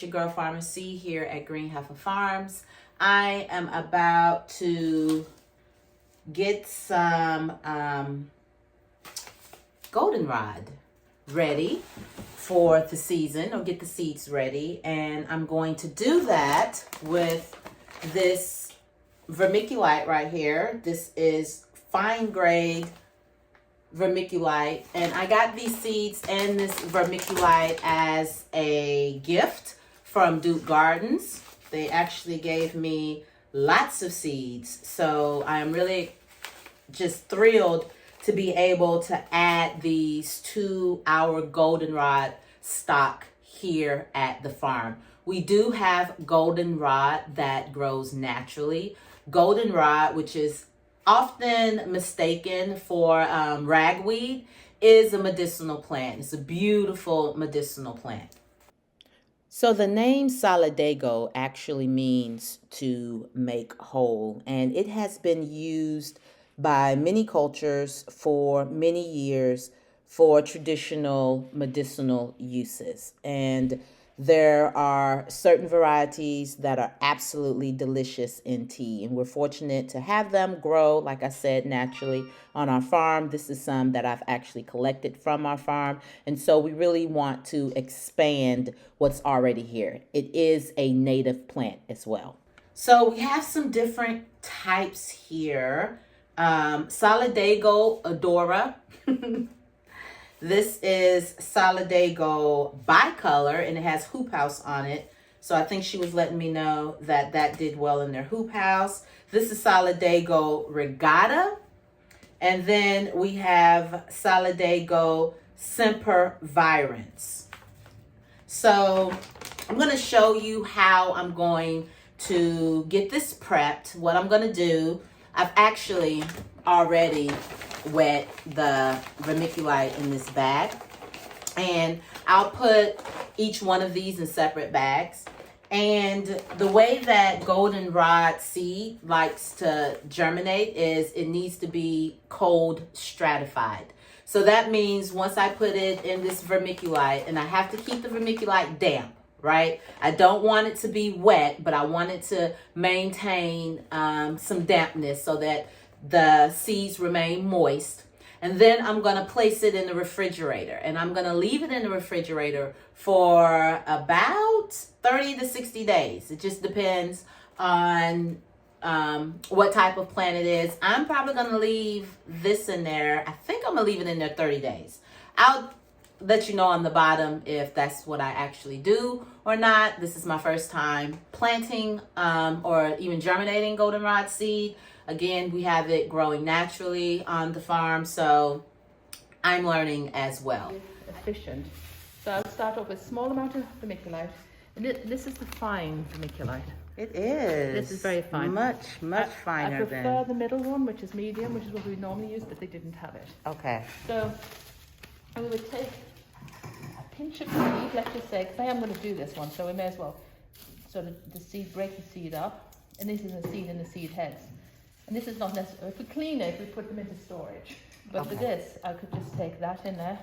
it's your girl Farmer C here at Green Heffa Farms. I am about to get some goldenrod ready for the season, or get the seeds ready, and I'm going to do that with this vermiculite right here. This is fine grade vermiculite, and I got these seeds and this vermiculite as a gift from Duke Gardens. They actually gave me lots of seeds, so I'm really just thrilled to be able to add these to our goldenrod stock here at the farm. We do have goldenrod that grows naturally. Goldenrod, which is often mistaken for ragweed, is a medicinal plant. It's a beautiful medicinal plant. So the name Solidago actually means to make whole, and it has been used by many cultures for many years for traditional medicinal uses. And there are certain varieties that are absolutely delicious in tea, and we're fortunate to have them grow, like I said, naturally on our farm. This is some that I've actually collected from our farm, and so we really want to expand what's already here. It is a native plant as well. So we have some different types here. Solidago Adora. This is Solidago bicolor, and it has hoop house on it. So I think she was letting me know that that did well in their hoop house. This is Solidago Regatta. And then we have Solidago Sempervirens. So I'm going to show you how I'm going to get this prepped. What I'm going to do, I've actually already wet the vermiculite in this bag, and I'll put each one of these in separate bags. And the way that goldenrod seed likes to germinate is it needs to be cold stratified. So that means once I put it in this vermiculite, and I have to keep the vermiculite damp, right? I don't want it to be wet, but I want it to maintain some dampness so that the seeds remain moist. And then I'm going to place it in the refrigerator, and I'm going to leave it in the refrigerator for about 30 to 60 days. It just depends on what type of plant it is. I'm probably going to leave this in there. I think I'm going to leave it in there 30 days. I'll let you know on the bottom if that's what I actually do or not. This is my first time planting or even germinating goldenrod seed. Again, we have it growing naturally on the farm, so I'm learning as well. Efficient. So I'll start off with a small amount of vermiculite. And this is the fine vermiculite. It is. This is very fine. Much finer. I prefer the middle one, which is medium, which is what we normally use, but they didn't have it. Okay. So we would take a pinch of seed, let's just say, because I am going to do this one, so we may as well sort of break the seed up. And this is the seed in the seed heads. And this is not necessary. If we clean it, we put them into storage. But for this, I could just take that in there,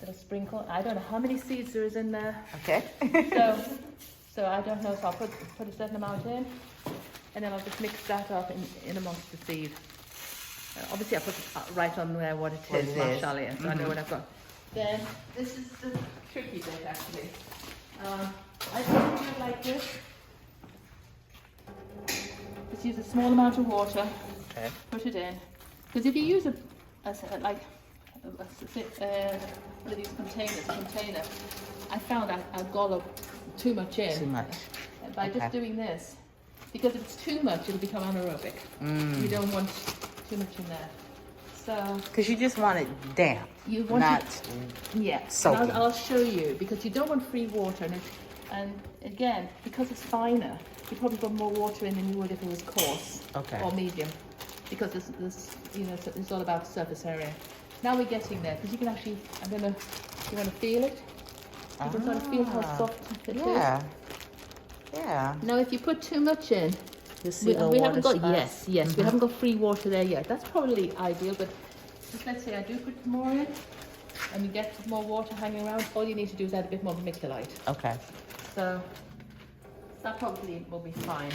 little sprinkle. I don't know how many seeds there is in there. Okay. so I don't know. So I'll put a certain amount in, and then I'll just mix that up in amongst the seed. Obviously, I put it right on there what it is, mashallah, so I know what I've got. Then this is the tricky bit, actually. I don't do it like this. Just use a small amount of water, okay. Put it in. Because if you use one of these container, I found I'll gulp too much in. Too much. By just doing this, because if it's too much, it'll become anaerobic. You don't want too much in there. So. Because you just want it damp. You want not soaking. I'll show you, because you don't want free water, and again, because it's finer, you probably put more water in than you would if it was coarse or medium, because this it's all about surface area. Now we're getting there, because you can actually, I don't know, you want to feel it? You can sort of feel how soft it is. Yeah. Now if you put too much in, we haven't got we haven't got free water there yet. That's probably ideal, but just let's say I do put more in, and you get more water hanging around. All you need to do is add a bit more vermiculite. Okay. So that probably will be fine.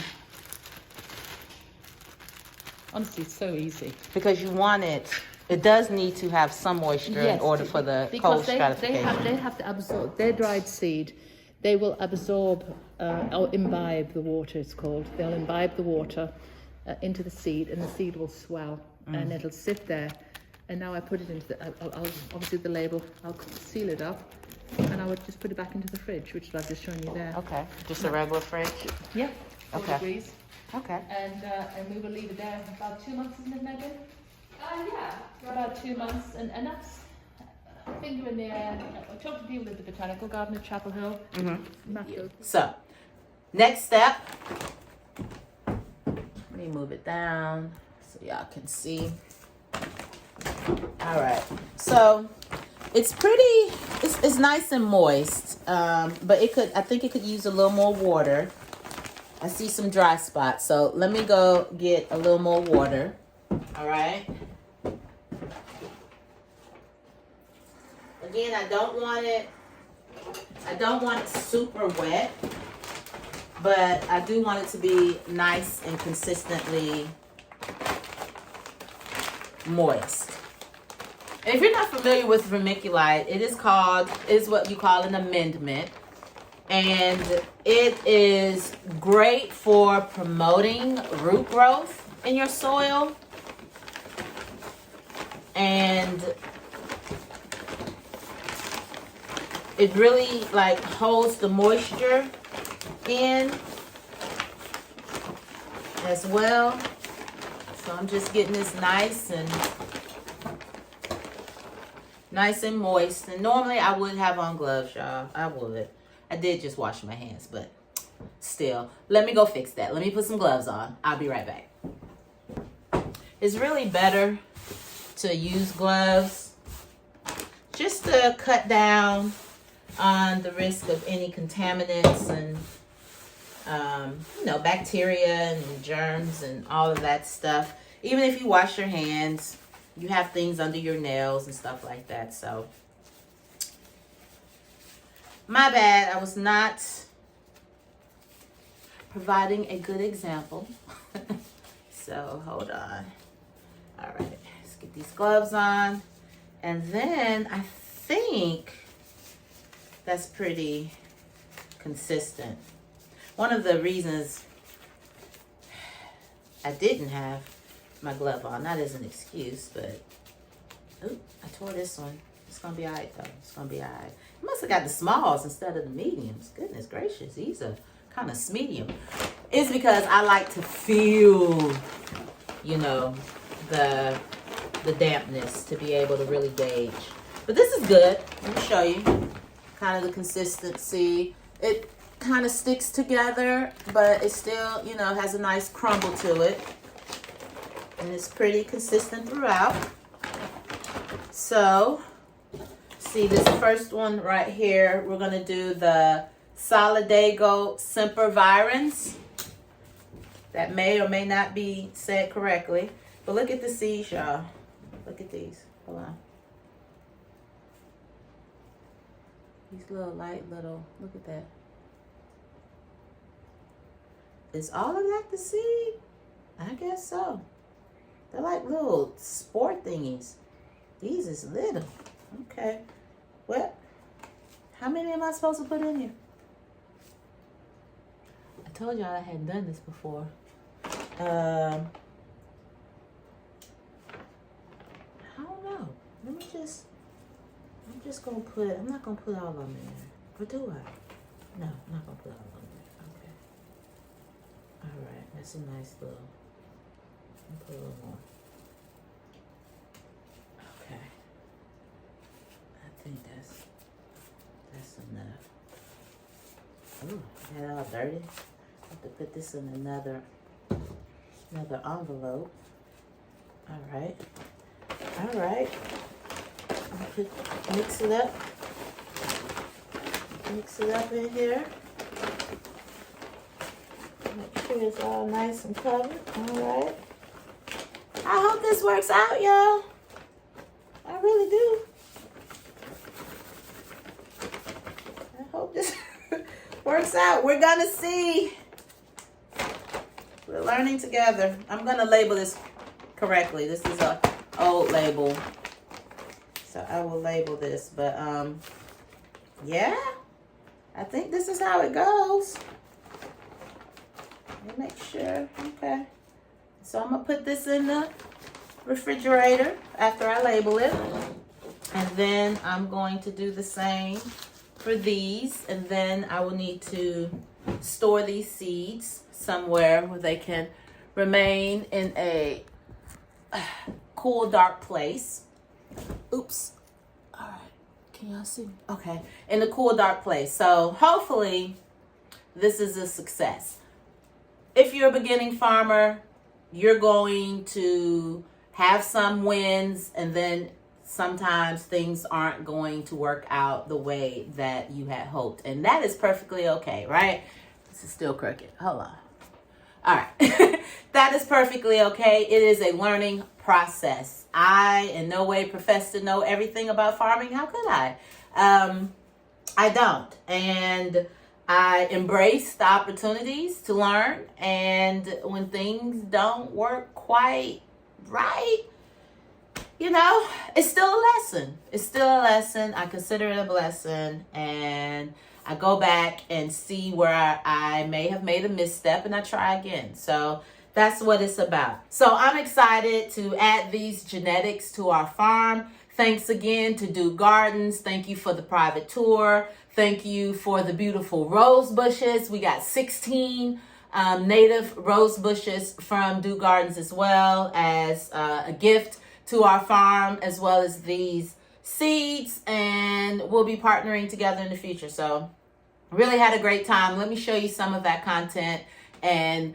Honestly, it's so easy. Because you want it, it does need to have some moisture in order for the cold stratification. They have to absorb, their dried seed, they will absorb or imbibe the water, it's called. They'll imbibe the water into the seed, and the seed will swell, and it'll sit there. And now I put it into the, I'll obviously the label, I'll seal it up, and I would just put it back into the fridge, which is what I've just shown you there. Okay, just a regular fridge? Yeah, 4 Okay. degrees. Okay. And we will leave it there about 2 months, isn't it, Megan? Yeah. About 2 months, and that's a finger in the air. I talked to people at the Botanical Garden at Chapel Hill. So, next step. Let me move it down so y'all can see. All right. So, it's pretty. It's nice and moist, but I think it could use a little more water. I see some dry spots, so let me go get a little more water. All right. Again, I don't want it super wet, but I do want it to be nice and consistently moist. And if you're not familiar with vermiculite, it is what you call an amendment. And it is great for promoting root growth in your soil. And it really like holds the moisture in as well. So I'm just getting this nice and moist. And normally I would have on gloves, y'all. I would. I did just wash my hands, but still. Let me go fix that. Let me put some gloves on. I'll be right back. It's really better to use gloves just to cut down on the risk of any contaminants and, bacteria and germs and all of that stuff. Even if you wash your hands, you have things under your nails and stuff like that, so. My bad, I was not providing a good example. So, hold on. All right, let's get these gloves on. And then I think that's pretty consistent. One of the reasons I didn't have my glove on, not as an excuse, but, ooh, I tore this one. It's gonna be all right though, it's gonna be all right. I must have got the smalls instead of the mediums. Goodness gracious, these are kind of medium. It's because I like to feel, the dampness to be able to really gauge. But this is good. Let me show you kind of the consistency. It kind of sticks together, but it still, has a nice crumble to it. And it's pretty consistent throughout. So, see this first one right here, we're going to do the Solidago sempervirens. That may or may not be said correctly. But look at the seeds, y'all. Look at these. Hold on. These light little, look at that. Is all of that the seed? I guess so. They're like little sport thingies. These is little. Okay. Well, how many am I supposed to put in here? I told y'all I hadn't done this before. I don't know. I'm just gonna put, I'm not gonna put all of them in there. Or do I? No, I'm not gonna put all of them in there. Okay. All right, that's a nice little, I'll put a little more. Okay. I think that's enough. Ooh, that all dirty. I have to put this in another envelope. All right. Mix it up. Mix it up in here. Make sure it's all nice and covered. All right. I hope this works out, y'all. I really do. I hope this works works out. We're gonna see. We're learning together. I'm gonna label this correctly. This is a old label, so I will label this. But yeah, I think this is how it goes. Let me make sure. Okay, so I'm gonna put this in the refrigerator after I label it, and then I'm going to do the same for these, and then I will need to store these seeds somewhere where they can remain in a cool, dark place. Oops. All right. Can y'all see? Okay. In a cool, dark place. So hopefully this is a success. If you're a beginning farmer, you're going to have some wins, and then sometimes things aren't going to work out the way that you had hoped. And that is perfectly okay, right? This is still crooked. Hold on. All right. That is perfectly okay. It is a learning process. I in no way profess to know everything about farming. How could I? I don't. And I embrace the opportunities to learn. And when things don't work quite right, you know, it's still a lesson. It's still a lesson. I consider it a blessing. And I go back and see where I may have made a misstep, and I try again. So that's what it's about. So I'm excited to add these genetics to our farm. Thanks again to Do Gardens. Thank you for the private tour. Thank you for the beautiful rose bushes. We got 16 native rose bushes from Do Gardens, as well as a gift to our farm, as well as these seeds, and we'll be partnering together in the future. So really had a great time. Let me show you some of that content, and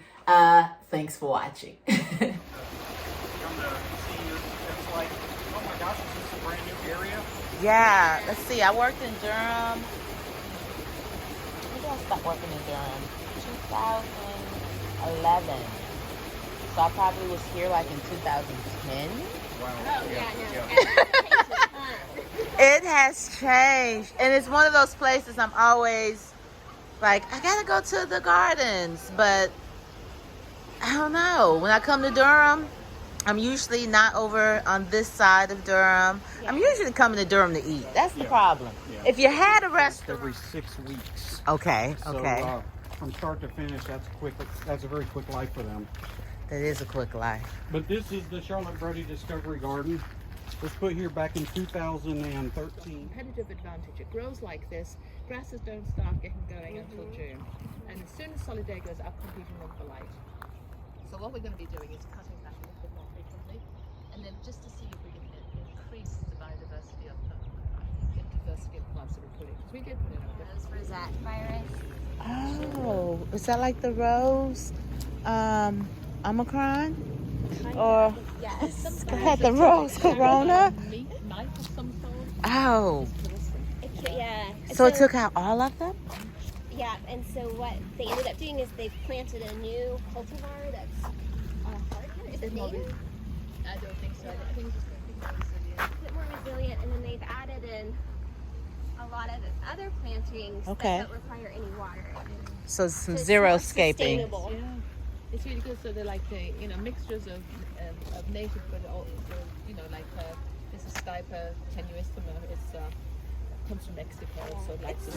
thanks for watching. Come to see, it's like, oh my gosh, is this a brand new area? Yeah, let's see. I worked in Durham. When did I stop working in Durham? 2011. So I probably was here like in 2010. Wow. Oh, yeah, no. It has changed. And it's one of those places I'm always like, I gotta go to the gardens. But I don't know. When I come to Durham, I'm usually not over on this side of Durham. Yeah. I'm usually coming to Durham to eat. That's the Yeah. problem. Yeah. If you had a restaurant. Every 6 weeks. Okay, So, okay. from start to finish, that's quick. That's a very quick life for them. That is a quick life. But this is the Charlotte Brody Discovery Garden. It was put here back in 2013. Competitive advantage. It grows like this. Grasses don't start getting going until June. And as soon as solid air goes up, competing with the light. So what we're going to be doing is cutting that a little bit more frequently. And then just to see if we can increase the biodiversity of the plants that we're putting. Because we did put in a Rose rosette virus. Oh, is that like the rose Omicron? Or Yes. had the rose corona? Might of some sort. Oh, Yeah. so it took out all of them? Yeah, and so what they ended up doing is they planted a new cultivar that's harder. Is it native? I don't think so. I think it's just going to be more resilient. A bit more resilient, and then they've added in a lot of other plantings Okay. that don't require any water. So some So it's zero more scaping. sustainable. Yeah, it's really good. So they're like the mixtures of native, but also like this is Stipa tenuissima. It's comes from Mexico, so like the